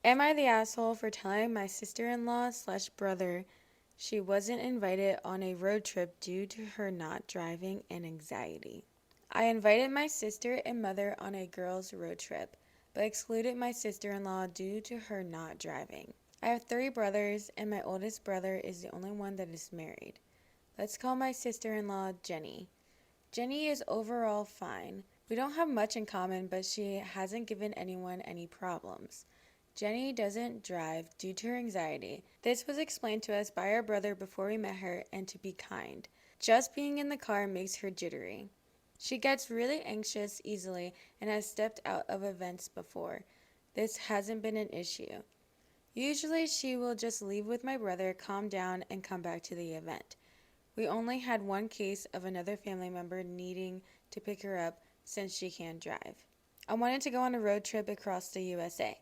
Am I the asshole for telling my sister-in-law slash brother she wasn't invited on a road trip due to her not driving and anxiety? I invited my sister and mother on a girls' road trip, but excluded my sister-in-law due to her not driving. I have 3 brothers, and my oldest brother is the only one that is married. Let's call my sister-in-law Jenny. Jenny is overall fine. We don't have much in common, but she hasn't given anyone any problems. Jenny doesn't drive due to her anxiety. This was explained to us by our brother before we met her, and to be kind. Just being in the car makes her jittery. She gets really anxious easily and has stepped out of events before. This hasn't been an issue. Usually she will just leave with my brother, calm down, and come back to the event. We only had one case of another family member needing to pick her up since she can't drive. I wanted to go on a road trip across the USA.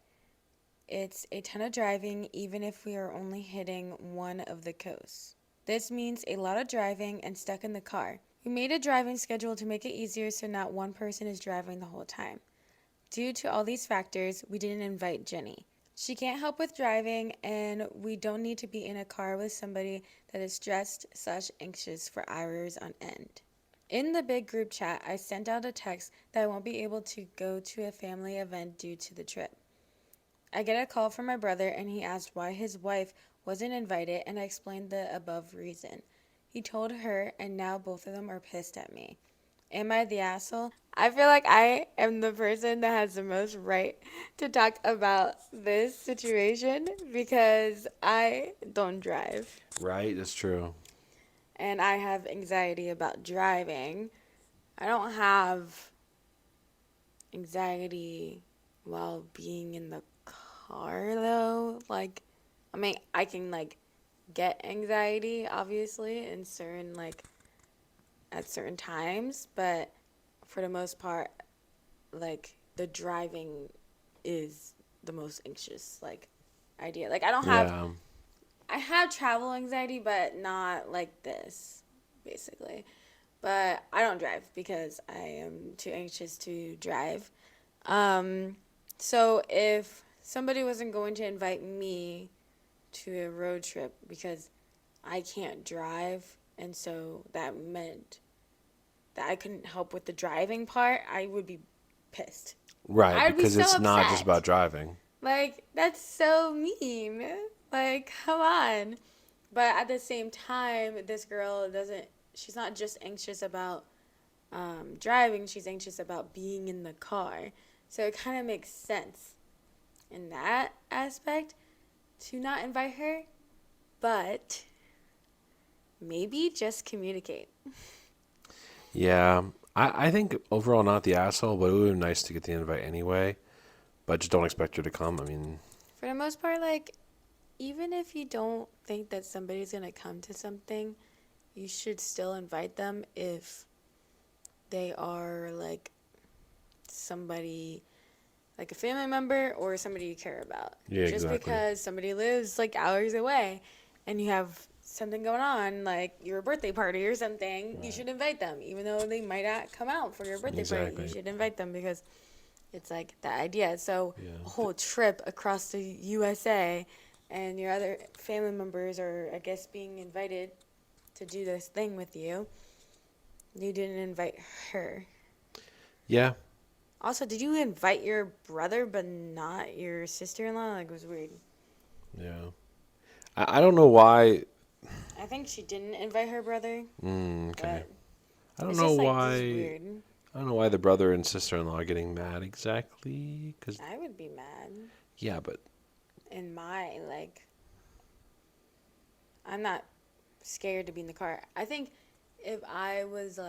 It's a ton of driving, even if we are only hitting one of the coasts. This means a lot of driving and stuck in the car. We made a driving schedule to make it easier so not one person is driving the whole time. Due to all these factors, we didn't invite Jenny. She can't help with driving, and we don't need to be in a car with somebody that is stressed/anxious for hours on end. In the big group chat, I sent out a text that I won't be able to go to a family event due to the trip. I get a call from my brother, and he asked why his wife wasn't invited, and I explained the above reason. He told her, and now both of them are pissed at me. Am I the asshole? I feel like I am the person that has the most right to talk about this situation because I don't drive. Right, that's true. And I have anxiety about driving. I don't have anxiety while being in the car though. I mean, I can get anxiety obviously in certain at certain times, but for the most part, the driving is the most anxious idea. I don't have Yeah. I have travel anxiety, but not like this, basically. But I don't drive because I am too anxious to drive. Um, so if somebody wasn't going to invite me to a road trip because I can't drive, and so that meant that I couldn't help with the driving part, I would be pissed. Right, I would be because so it's not just upset. about driving. That's so mean. Come on. But at the same time, this girl she's not just anxious about driving, she's anxious about being in the car. So it kind of makes sense in that aspect to not invite her, but maybe just communicate. Yeah. I think overall not the asshole, but it would be nice to get the invite anyway. But just don't expect her to come. I mean, For the most part, even if you don't think that somebody's going to come to something, you should still invite them if they are somebody, like a family member or somebody you care about. yeah, Just exactly. because somebody lives hours away and you have something going on, like your birthday party or something, you Right. should invite them. Even though they might not come out for your birthday party, you Exactly. should invite them because it's the idea. So Yeah. a whole trip across the USA and your other family members are, I guess, being invited to do this thing with you. You didn't invite her. Yeah. Also, did you invite your brother but not your sister-in-law? It was weird. Yeah. I don't know why. I think she didn't invite her brother, Okay. but I don't it's know just this is why. weird. I don't know why the brother and sister-in-law are getting mad exactly. Cause I would be mad yeah, but in my I'm not scared to be in the car. I think if I was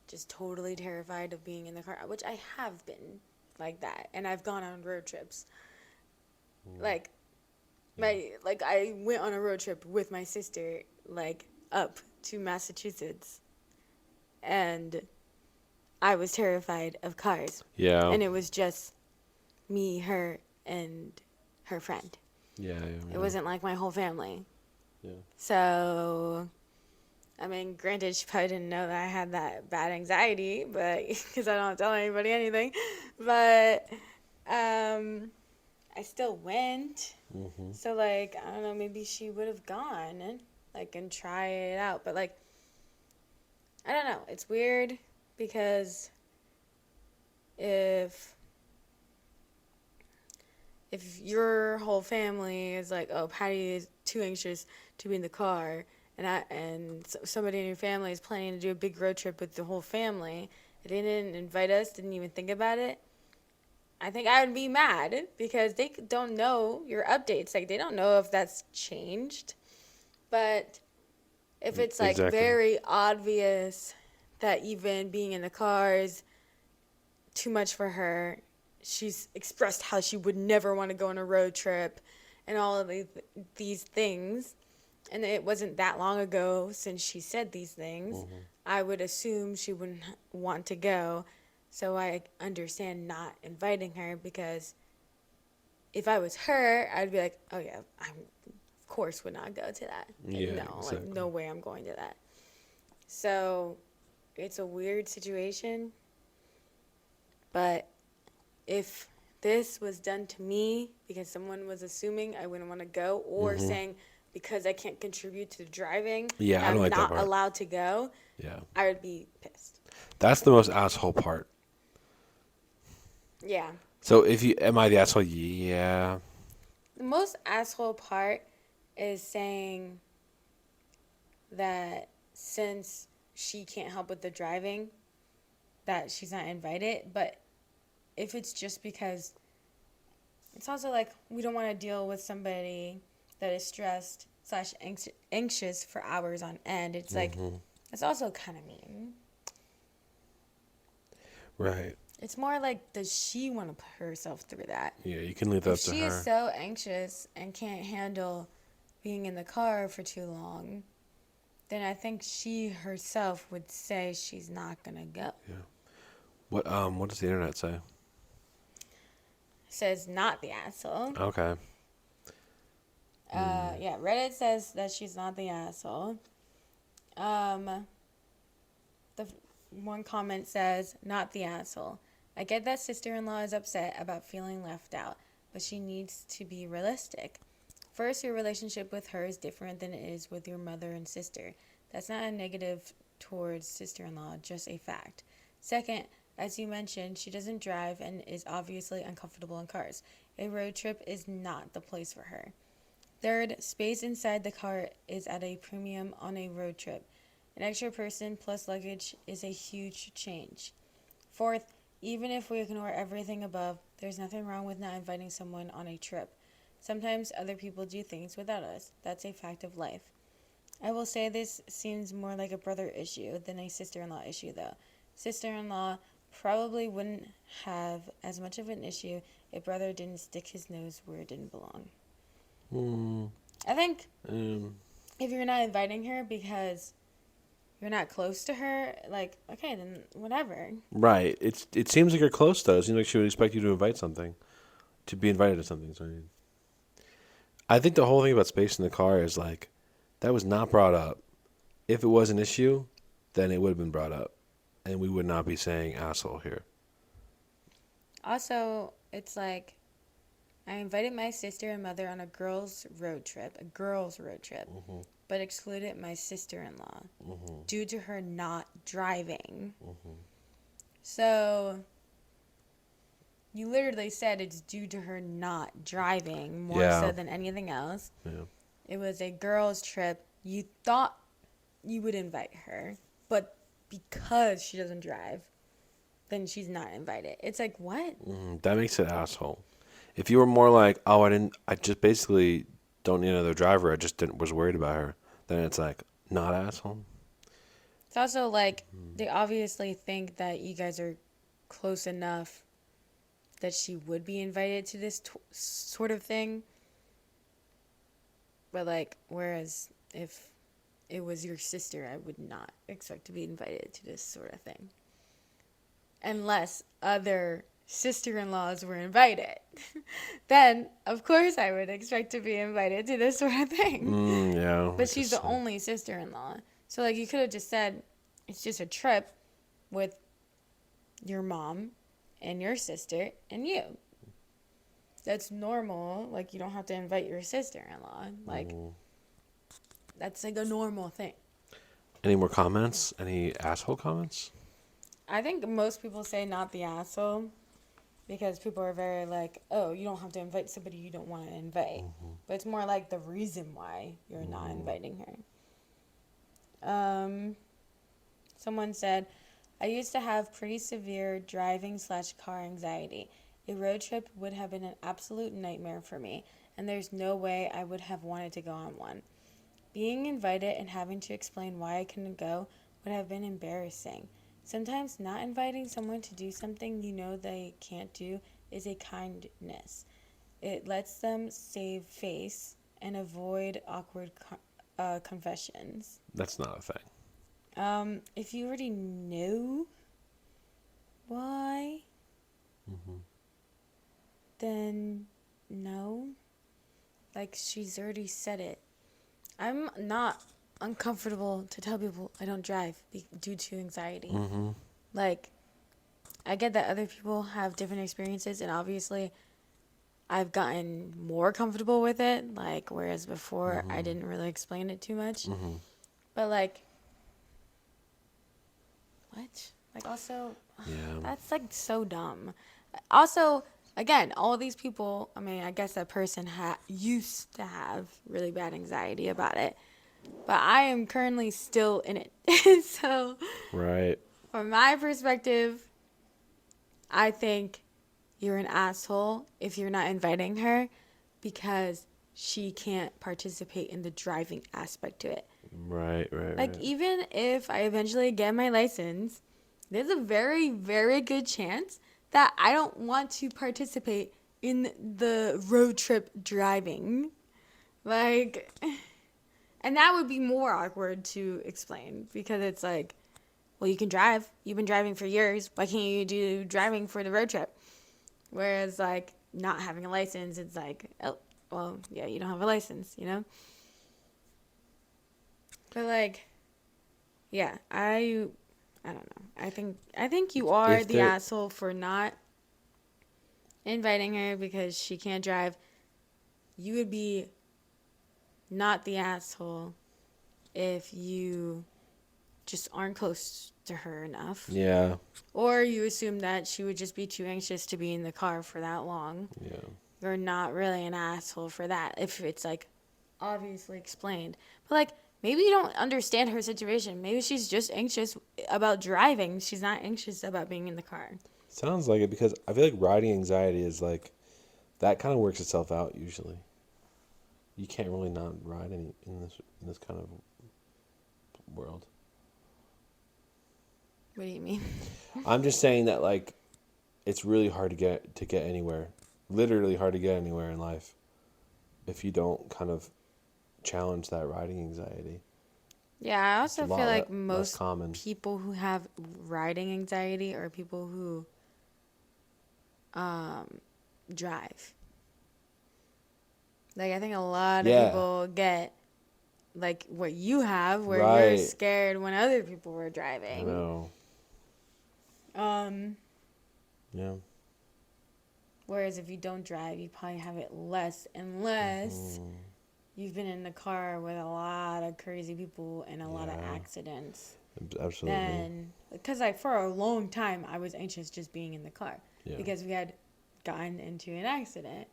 just totally terrified of being in the car, which I have been like that, and I've gone on road trips. Like I went on a road trip with my sister up to Massachusetts, and I was terrified of cars. yeah, And it was just me, her, and her friend. yeah, yeah, It yeah. wasn't my whole family. Yeah. So, I mean, granted, she probably didn't know that I had that bad anxiety, but because I don't tell anybody anything. But I still went. Mm-hmm. So, like, I don't know, maybe she would have gone and, like, and try it out. But, like, I don't know. It's weird because if your whole family is like, oh, Patty is too anxious to be in the car, and somebody in your family is planning to do a big road trip with the whole family, they didn't invite us, didn't even think about it. I think I would be mad because they don't know your updates. Like, they don't know if that's changed. But if it's like Exactly. very obvious that even being in the car is too much for her, she's expressed how she would never want to go on a road trip and all of these things. And it wasn't that long ago since she said these things. Mm-hmm. I would assume she wouldn't want to go. So I understand not inviting her because if I was her, I'd be like, oh yeah, I of course would not go to that. Like, Yeah, no, like exactly. no way I'm going to that. So it's a weird situation, but if this was done to me because someone was assuming I wouldn't want to go or Mm-hmm. saying because I can't contribute to the driving Yeah, that I don't I'm like that not part. allowed to go, Yeah. I would be pissed. That's the most asshole part. Yeah. So if you am I the asshole? Yeah. The most asshole part is saying that since she can't help with the driving, that she's not invited. But if it's just because it's also like we don't want to deal with somebody that is stressed slash anxious for hours on end. It's like Mm-hmm. it's also kind of mean. Right. It's more like does she want to put herself through that? Yeah, you can leave that If up to she is her. so anxious and can't handle being in the car for too long, then I think she herself would say she's not gonna go. Yeah. What does the internet say? Says not the asshole. Okay. Mm. Yeah, Reddit says that she's not the asshole. Um, the one comment says, not the asshole. I get that sister-in-law is upset about feeling left out, but she needs to be realistic. First, your relationship with her is different than it is with your mother and sister. That's not a negative towards sister-in-law, just a fact. Second, as you mentioned, she doesn't drive and is obviously uncomfortable in cars. A road trip is not the place for her. Third, space inside the car is at a premium on a road trip. An extra person plus luggage is a huge change. Fourth, even if we ignore everything above, there's nothing wrong with not inviting someone on a trip. Sometimes other people do things without us. That's a fact of life. I will say this seems more like a brother issue than a sister-in-law issue, though. Sister-in-law probably wouldn't have as much of an issue if brother didn't stick his nose where it didn't belong. Mm. I think Um. if you're not inviting her because you're not close to her, like, okay, then whatever. Right. It seems like you're close though. It seems like she would expect you to invite something, to be invited to something. So I think the whole thing about space in the car is like that was not brought up. If it was an issue, then it would have been brought up, and we would not be saying asshole here. Also, it's like I invited my sister and mother on a girls' road trip, Mm-hmm. but excluded my sister-in-law Mm-hmm. due to her not driving. Mm-hmm. So you literally said it's due to her not driving more so Yeah. than anything else. Yeah. It was a girls' trip. You thought you would invite her, but because she doesn't drive, then she's not invited. It's like, what? That makes it asshole. If you were more like, oh, I just basically don't need another driver. I just didn't was worried about her. Then it's like, not asshole. It's also like they obviously think that you guys are close enough that she would be invited to this sort of thing. But like, whereas if it was your sister, I would not expect to be invited to this sort of thing. Unless other sister-in-laws were invited. Then, of course, I would expect to be invited to this sort of thing. Yeah, I But guess she's the so. only sister-in-law. So, like, you could have just said, it's just a trip with your mom and your sister and you. that's normal. Like, you don't have to invite your sister-in-law. Like, that's like a normal thing. Any more comments? Any asshole comments? I think most people say not the asshole because people are very like, oh, you don't have to invite somebody you don't want to invite. But it's more like the reason why you're not inviting her. Someone said, I used to have pretty severe driving/car anxiety. A road trip would have been an absolute nightmare for me, and there's no way I would have wanted to go on one. Being invited and having to explain why I couldn't go would have been embarrassing. Sometimes not inviting someone to do something you know they can't do is a kindness. It lets them save face and avoid awkward confessions. That's not a thing. If you already know why, then no. Like, she's already said it. I'm not uncomfortable to tell people I don't drive due to anxiety. Like, I get that other people have different experiences, and obviously I've gotten more comfortable with it, like, whereas before I didn't really explain it too much. But, like, what? Like, also, that's, like, so dumb. Also, again, all these people, I mean, I guess that person used to have really bad anxiety about it. But I am currently still in it. So, Right. from my perspective, I think you're an asshole if you're not inviting her because she can't participate in the driving aspect to it. Right. Like, even if I eventually get my license, there's a very, very good chance that I don't want to participate in the road trip driving. Like, and that would be more awkward to explain because it's like, well, you can drive. You've been driving for years. Why can't you do driving for the road trip? Whereas, like, not having a license, it's like, oh, well, yeah, you don't have a license, you know? But, like, yeah, I don't know. I think you are If the there, asshole for not inviting her because she can't drive. You would be not the asshole if you just aren't close to her enough. yeah. Or you assume that she would just be too anxious to be in the car for that long. Yeah. You're not really an asshole for that if it's, like, obviously explained. But, like, maybe you don't understand her situation. Maybe she's just anxious about driving. She's not anxious about being in the car. Sounds like it because I feel like riding anxiety is like that kind of works itself out usually. You can't really not ride any in this kind of world. What do you mean? I'm just saying that like it's really hard to get anywhere. Literally hard to get anywhere in life if you don't kind of challenge that riding anxiety. Yeah, I It's a also lot feel like less most common. people who have riding anxiety are people who drive. Like, I think a lot of Yeah. people get, like, what you have, where you're Right. scared when other people were I driving. know. Yeah. Whereas if you don't drive, you probably have it less, unless you've been in the car with a lot of crazy people and a lot of Yeah. accidents. Absolutely. Then, because, like, for a long time, I was anxious just being in the car. Yeah. Because we had gotten into an accident.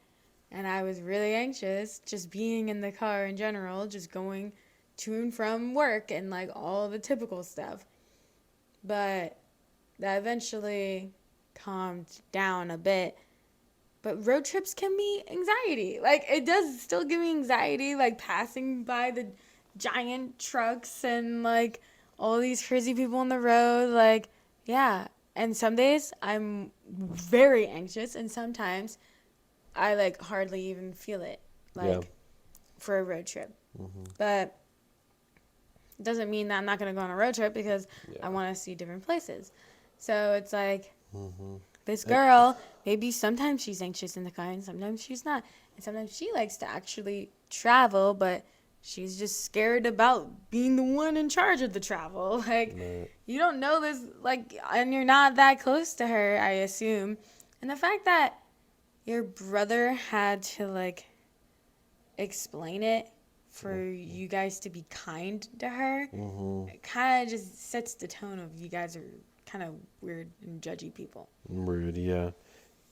And I was really anxious just being in the car in general, just going to and from work and, like, all the typical stuff. But that eventually calmed down a bit. But road trips can be anxiety. Like, it does still give me anxiety, like, passing by the giant trucks and, like, all these crazy people on the road. Like, yeah. And some days I'm very anxious, and sometimes I, like, hardly even feel it, like, for a road trip. But it doesn't mean that I'm not going to go on a road trip because I want to see different places. So it's like, this girl, maybe sometimes she's anxious in the car and sometimes she's not. And sometimes she likes to actually travel, but she's just scared about being the one in charge of the travel. Like, you don't know this, like, and you're not that close to her, I assume. And the fact that your brother had to like explain it for Mm-hmm. you guys to be kind to her. Mm-hmm. It kind of just sets the tone of you guys are kind of weird and judgy people. Rude, yeah.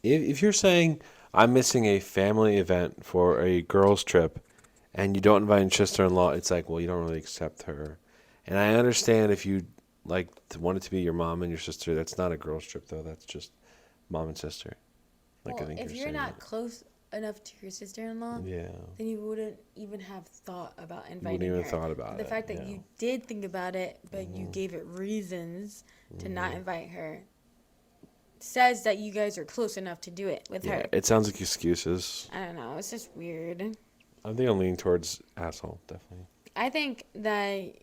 If you're saying I'm missing a family event for a girls' trip and you don't invite your sister-in-law, it's like, well, you don't really accept her. And I understand if you like want it to be your mom and your sister. That's not a girls' trip though. That's just mom and sister. Like I Well, think if you're you're saying not that. close enough to your sister-in-law, Yeah. then you wouldn't even have thought about You wouldn't inviting even her. thought But about the it. fact that Yeah. you did think about it, but you Mhm. gave it reasons to not Mhm. invite her, says that you guys are close enough to do it with Yeah. her. It sounds like excuses. I don't know. It's just weird. I think I'm leaning towards asshole. Definitely. I think that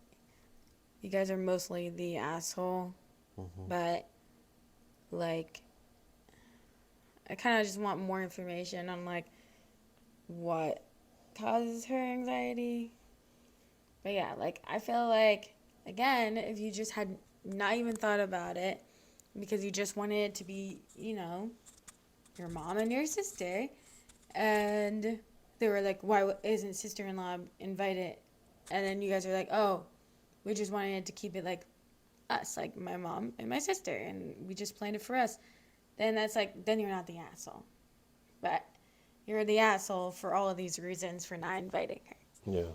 you guys are mostly the asshole, Mhm. but like, I kind of just want more information on like what causes her anxiety. But yeah, like I feel like again, if you just had not even thought about it because you just wanted it to be, your mom and your sister, and they were like, "Why isn't sister-in-law invited?" And then you guys are like, "Oh, we just wanted to keep it like us, like my mom and my sister, and we just planned it for us." Then that's like, then you're not the asshole, but you're the asshole for all of these reasons for not inviting her. Yeah.